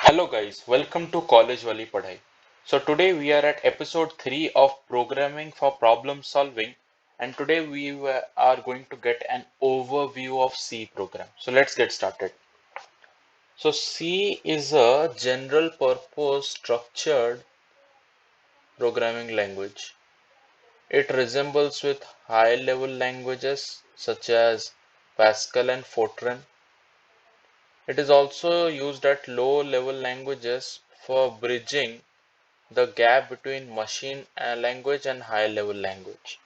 Hello guys, welcome to Collegewali PADHAI. So today we are at episode 3 of Programming for Problem Solving, and today are going to get an overview of C program. So let's get started. So C is a general purpose structured programming language. It resembles with high level languages such as Pascal and Fortran. It is also used at low level languages for bridging the gap between machine language and high level language.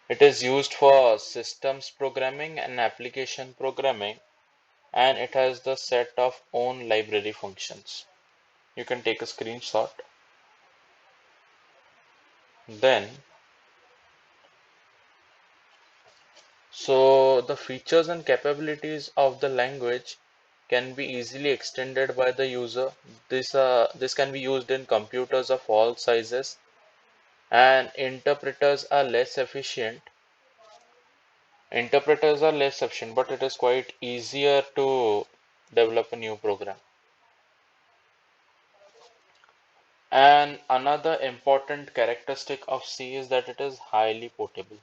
It is used for systems programming and application programming, and it has the set of own library functions. You can take a screenshot. Then, so the features and capabilities of the language can be easily extended by the user. This can be used in computers of all sizes, and interpreters are less efficient, but it is quite easier to develop a new program. And another important characteristic of C is that it is highly portable.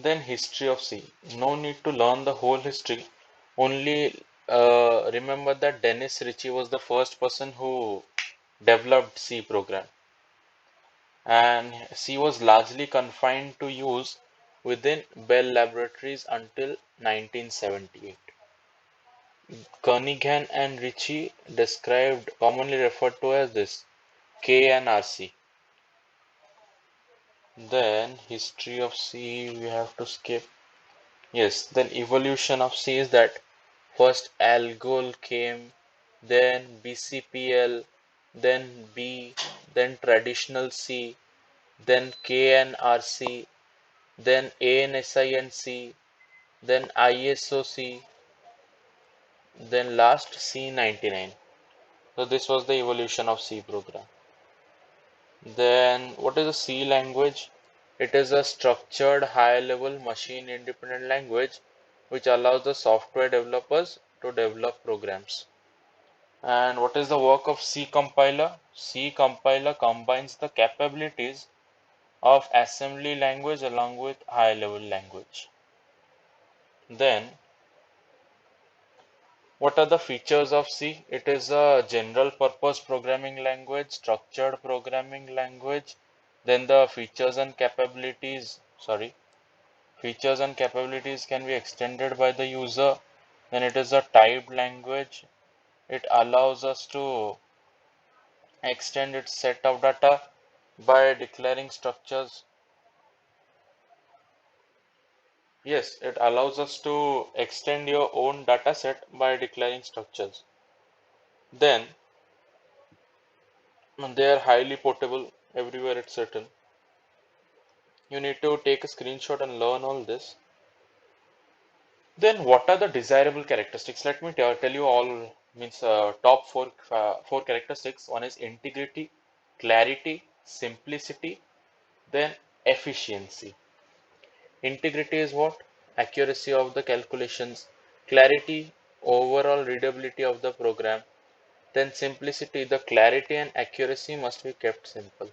Then history of C. No need to learn the whole history. Only remember that Dennis Ritchie was the first person who developed C program. And C was largely confined to use within Bell Laboratories until 1978. Kernighan and Ritchie described commonly referred to as this K and RC. Then history of C we have to skip. Yes, then evolution of C is that first Algol came, then BCPL, then B, then traditional C, then KNRC, then ANSINC, then ISOC, then last C99. So this was the evolution of C program. Then what is a C language? It is a structured high-level machine-independent language which allows the software developers to develop programs. And what is the work of C compiler? C compiler combines the capabilities of assembly language along with high-level language. Then what are the features of C? It is a general purpose programming language, structured programming language. Then the features and capabilities can be extended by the user. Then it is a typed language. It allows us to extend its set of data by declaring structures. Yes, it allows us to extend your own data set by declaring structures. Then they are highly portable everywhere it's written. You need to take a screenshot and learn all this. Then what are the desirable characteristics? Let me tell you all means top four characteristics. One is integrity, clarity, simplicity, then efficiency. Integrity is what? Accuracy of the calculations. Clarity, overall readability of the program. Then simplicity, the clarity and accuracy must be kept simple.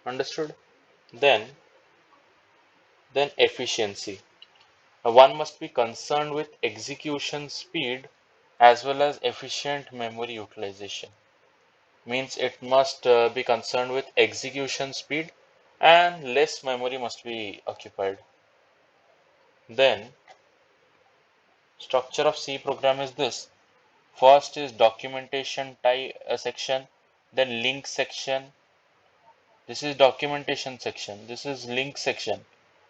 Understood? Then, then efficiency. One must be concerned with execution speed as well as efficient memory utilization. Means it must be concerned with execution speed and less memory must be occupied. Then structure of C program is this. First is documentation type section, then link section. This is documentation section. This is link section.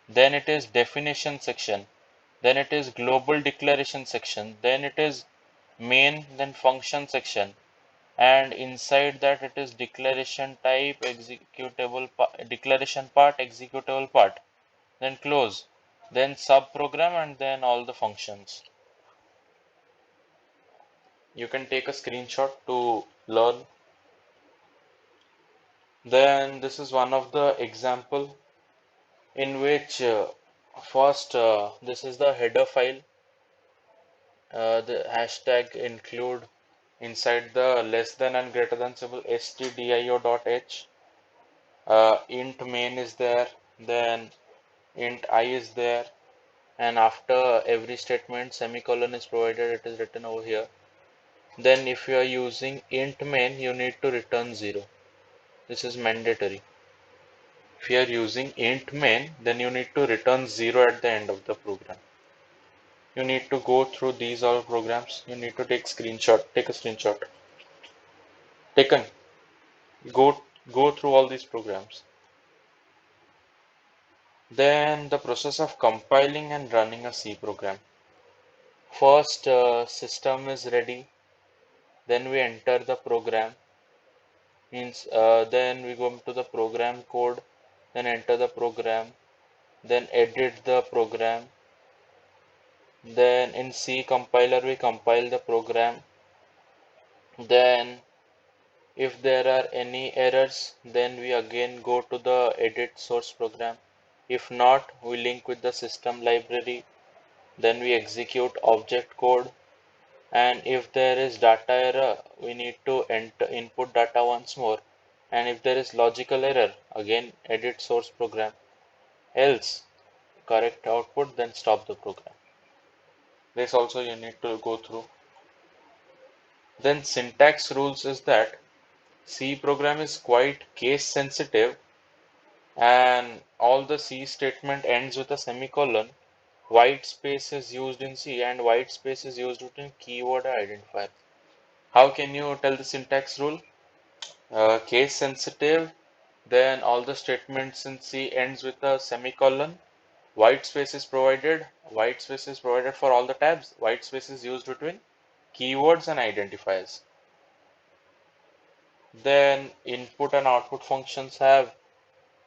Then it is definition section. Then it is global declaration section. Then it is main, then function section. And inside that it is declaration type, declaration part, executable part. Then close. Then subprogram and then all the functions. You can take a screenshot to learn. Then this is one of the example in which first this is the header file. The hashtag include inside the less than and greater than symbol stdio.h. Int main is there, then int I is there, and after every statement semicolon is provided, it is written over here. Then if you are using int main, you need to return 0. This is mandatory. If you are using int main, then you need to return 0 at the end of the program. You need to go through these all programs. You need to take a screenshot. Taken. Go through all these programs. Then the process of compiling and running a C program. First, system is ready. Then we enter the program. Means then we go to the program code. Then enter the program. Then edit the program. Then in C compiler we compile the program. Then if there are any errors, then we again go to the edit source program. If not, we link with the system library. Then we execute object code. And if there is data error, we need to input data once more. And if there is logical error, again edit source program. Else, correct output, then stop the program. This also you need to go through. Then syntax rules is that C program is quite case sensitive, and all the C statement ends with a semicolon. White space is used in C and white space is used in keyword identifier. How can you tell the syntax rule? Case sensitive, then all the statements in C ends with a semicolon. White space is provided. White space is provided for all the tabs. White space is used between keywords and identifiers. Then input and output functions are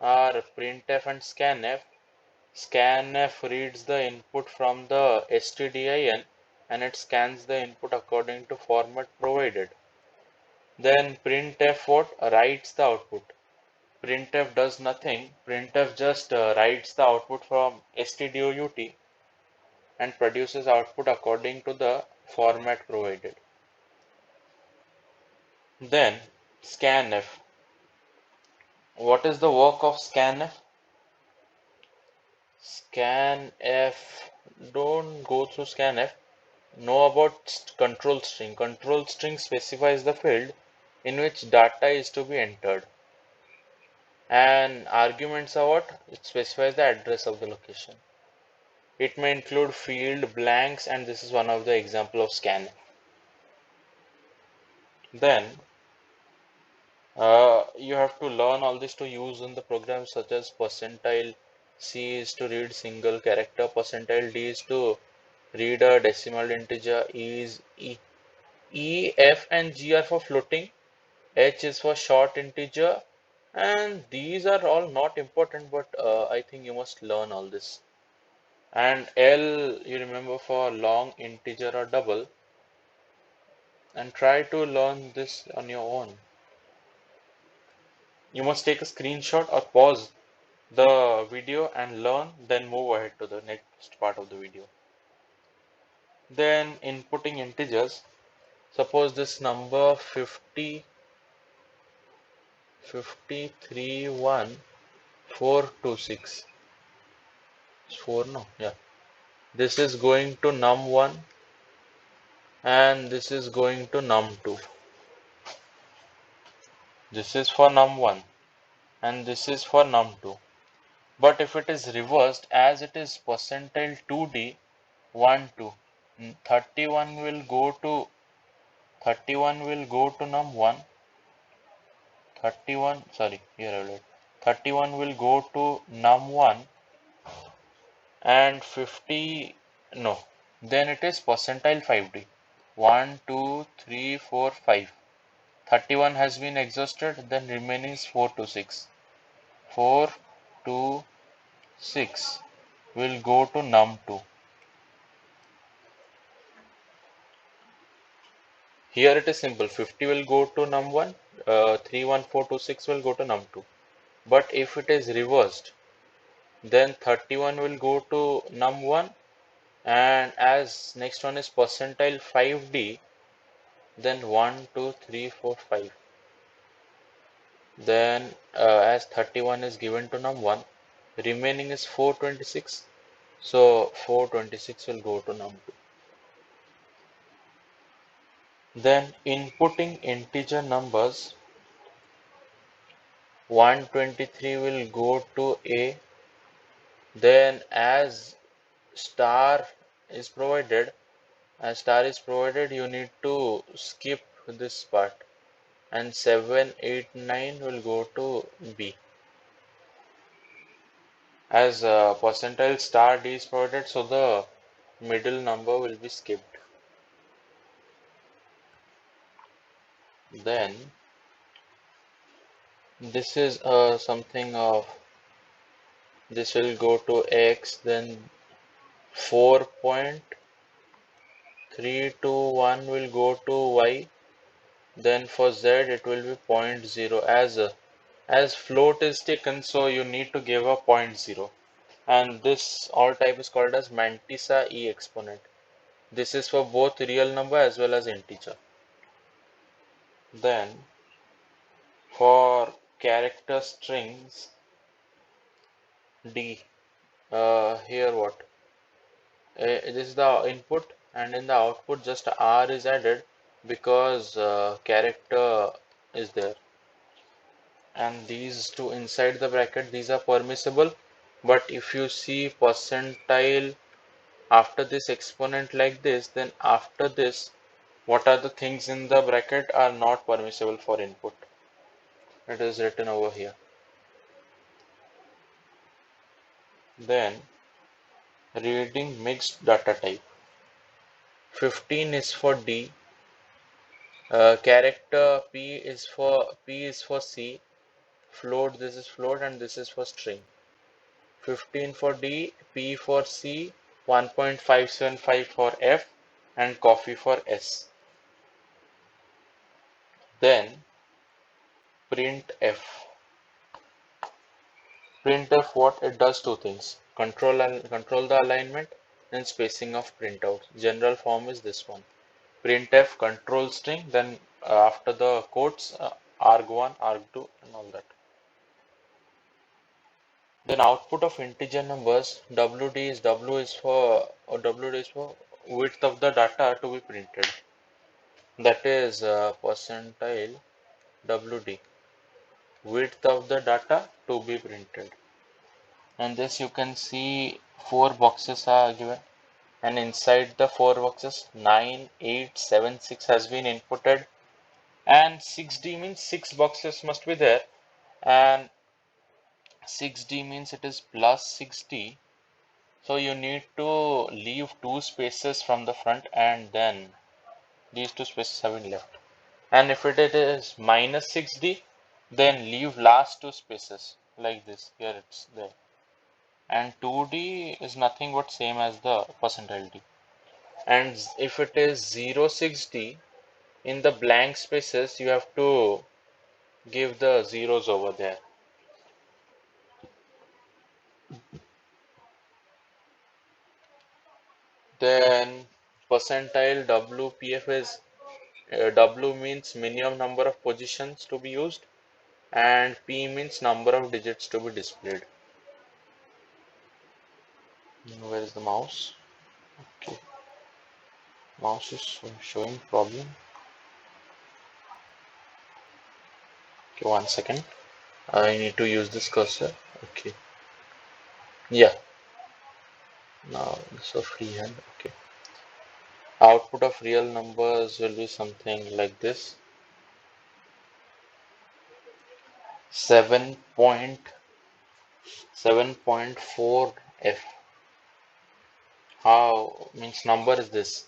printf and scanf. Scanf reads the input from the stdin and it scans the input according to format provided. Then printf what? Writes the output. Printf does nothing. Printf just writes the output from stdout and produces output according to the format provided. Then scanf. What is the work of scanf? Scanf, don't go through scanf. Know about control string. Control string specifies the field in which data is to be entered. And arguments are what? It specifies the address of the location. It may include field blanks, and this is one of the example of scanf. Then you have to learn all this to use in the programs such as percentile. C is to read single character. Percentile D is to read a decimal integer. E, F, and G are for floating. H is for short integer. And these are all not important, but I think you must learn all this. And L you remember for long integer or double. And try to learn this on your own. You must take a screenshot or pause the video and learn, then move ahead to the next part of the video. Then inputting integers. Suppose this number 531426. 4 no, yeah. This is going to num1 and this is going to num2. This is for num1 and this is for num2. But if it is reversed, as it is percentile 2d 1 2, 31 will go to num1. 31, sorry, here I will write. 31 will go to num1 and 50, no, then it is percentile 5d. 1 2 3 4 5. 31 has been exhausted, then remaining is 4 to 6. 4 2 6 will go to num2. Here it is simple. 50 will go to num1, 3 1 4 2 6 will go to num2. But if it is reversed, then 31 will go to num1 And as next one is percentile 5D, then 1, 2, 3, 4, 5. Then as 31 is given to num1, remaining is 426. So 426 will go to num2. Then inputting integer numbers, 123 will go to A. Then is provided, as star is provided, you need to skip this part, and 7, 8, 9 will go to B. As percentile star D is provided, so the middle number will be skipped. Then this is something of, this will go to X, then 4.321 will go to Y, then for Z it will be zero point 0. As float is taken, so you need to give a 0.0, and this all type is called as mantissa E exponent. This is for both real number as well as integer. Then for character strings D, here what? This is the input, and in the output just R is added because character is there. And these two inside the bracket, these are permissible. But if you see percentile after this exponent like this, then after this, what are the things in the bracket are not permissible for input. It is written over here. Then reading mixed data type. 15 is for D. Character P is for C. Float, this is float, and this is for string. 15 for D, P for C, 1.575 for F, and coffee for S. Then printf. Printf, what it does, two things: control the alignment and spacing of printouts. General form is this one. Printf control string, then after the quotes, arg1, arg2, and all that. Then output of integer numbers, WD is for width of the data to be printed. That is percentile WD, width of the data to be printed. And this you can see four boxes are given, and inside the four boxes 9, 8, 7, 6 has been inputted, and 6D means 6 boxes must be there, and 6D means it is plus 6D. So you need to leave two spaces from the front, and then these two spaces have been left. And if it is minus 6D, then leave last two spaces like this. Here it's there. And 2D is nothing but same as the percentile D. And if it is 06D, in the blank spaces you have to give the zeros over there. Then percentile WPF is W means minimum number of positions to be used, and P means number of digits to be displayed. Where is the mouse? Okay, mouse is showing problem. Okay, 1 second. I need to use this cursor. Okay. Yeah. Now so freehand. Okay. Output of real numbers will be something like this. 7.4 F. How means number is this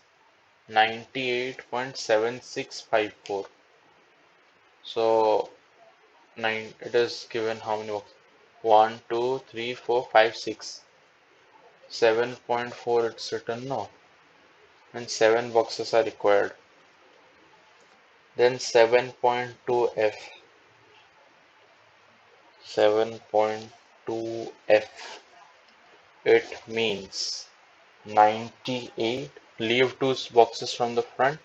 98.7654. So 9, it is given how many boxes? 1, 2, 3, 4, 5, 6. 7.4 it's written no, and 7 boxes are required. Then 7.2 F. 7.2 F. It means 98. Leave two boxes from the front.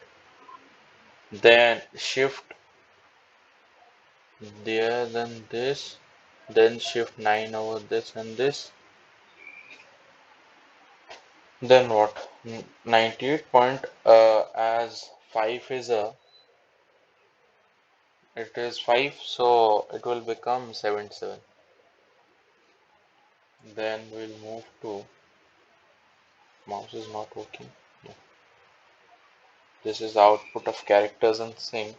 Then shift there, then this. Then shift 9 over this and this. Then what? 98 point, as 5 is it is 5, so it will become 77. Then we'll move to, mouse is not working. Yeah. This is output of characters and things.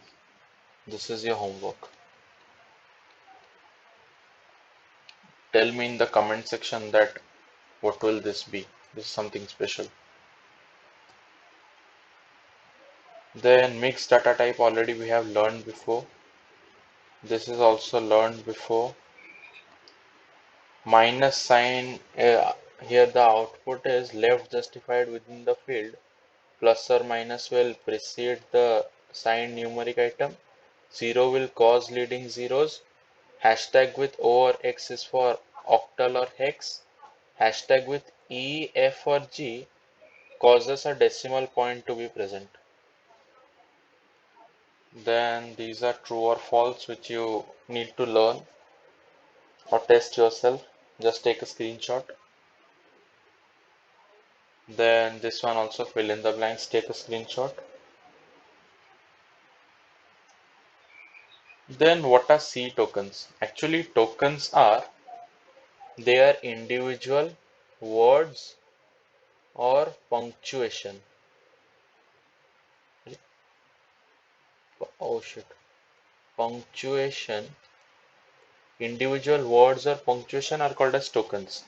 This is your homework. Tell me in the comment section that what will this be. This is something special. Then mixed data type already we have learned before. This is also learned before. Minus sign, here the output is left justified within the field. Plus or minus will precede the signed numeric item. 0 will cause leading zeros. Hashtag with O or X is for octal or hex. Hashtag with E, F or G causes a decimal point to be present. Then these are true or false, which you need to learn or test yourself. Just take a screenshot. Then this one also, fill in the blanks, take a screenshot. Then what are C tokens? Actually, tokens are, they are individual words or punctuation. Oh shit. Punctuation, individual words or punctuation are called as tokens.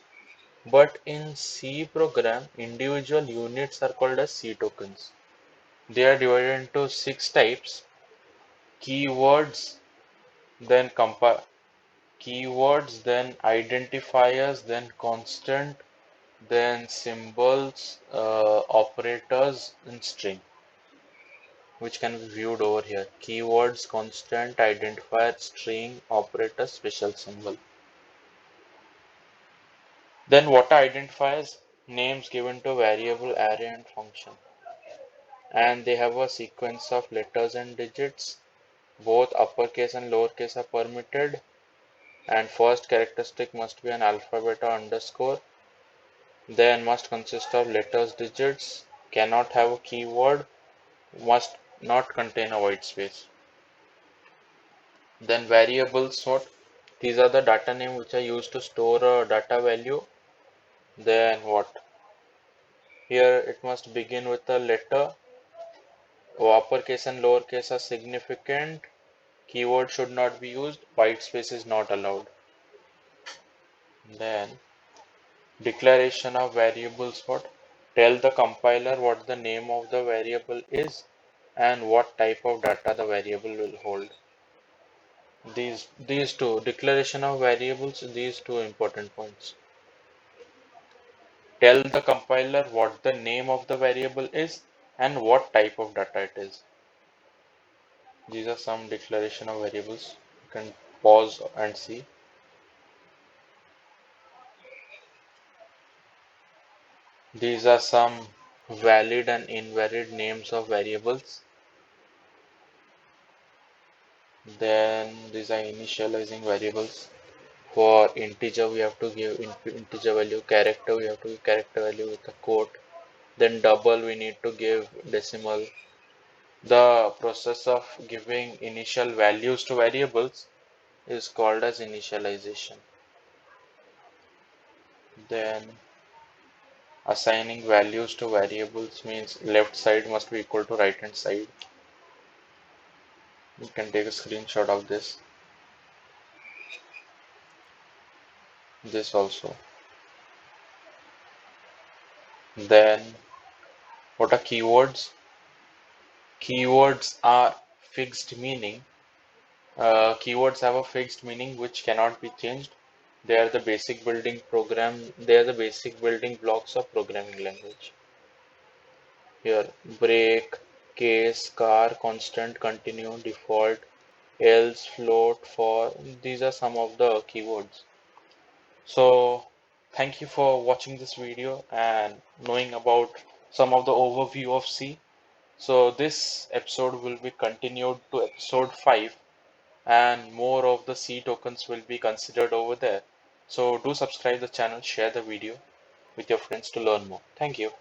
But in C program, individual units are called as C tokens. They are divided into 6 types: keywords, then keywords, then identifiers, then constant, then symbols, operators, and string, which can be viewed over here. Keywords, constant, identifier, string, operator, special symbol. Then what are identifiers? Names given to variable, array, and function. And they have a sequence of letters and digits. Both uppercase and lowercase are permitted. And first characteristic must be an alphabet or underscore. Then must consist of letters, digits, cannot have a keyword, must not contain a white space. Then variables, what? These are the data name which are used to store a data value. Then what? Here it must begin with a letter. Uppercase and lowercase are significant. Keyword should not be used. White space is not allowed. Then declaration of variables, what? Tell the compiler what the name of the variable is and what type of data the variable will hold. These two, declaration of variables, these two important points. Tell the compiler what the name of the variable is and what type of data it is. These are some declaration of variables. You can pause and see. These are some valid and invalid names of variables. Then these are initializing variables. For integer we have to give integer value, character we have to give character value with a quote. Then double we need to give decimal. The process of giving initial values to variables is called as initialization. Then assigning values to variables means left side must be equal to right hand side. You can take a screenshot of this. This also. Then what are keywords? Keywords are fixed meaning. Keywords have a fixed meaning which cannot be changed. They are the basic building program. They are the basic building blocks of programming language. Here, break, case, car, constant, continue, default, else, float, for. These are some of the keywords. So Thank you for watching this video and knowing about some of the overview of C. So this episode will be continued to episode 5 and more of the C tokens will be considered over there. So do subscribe the channel, share the video with your friends to learn more. Thank you.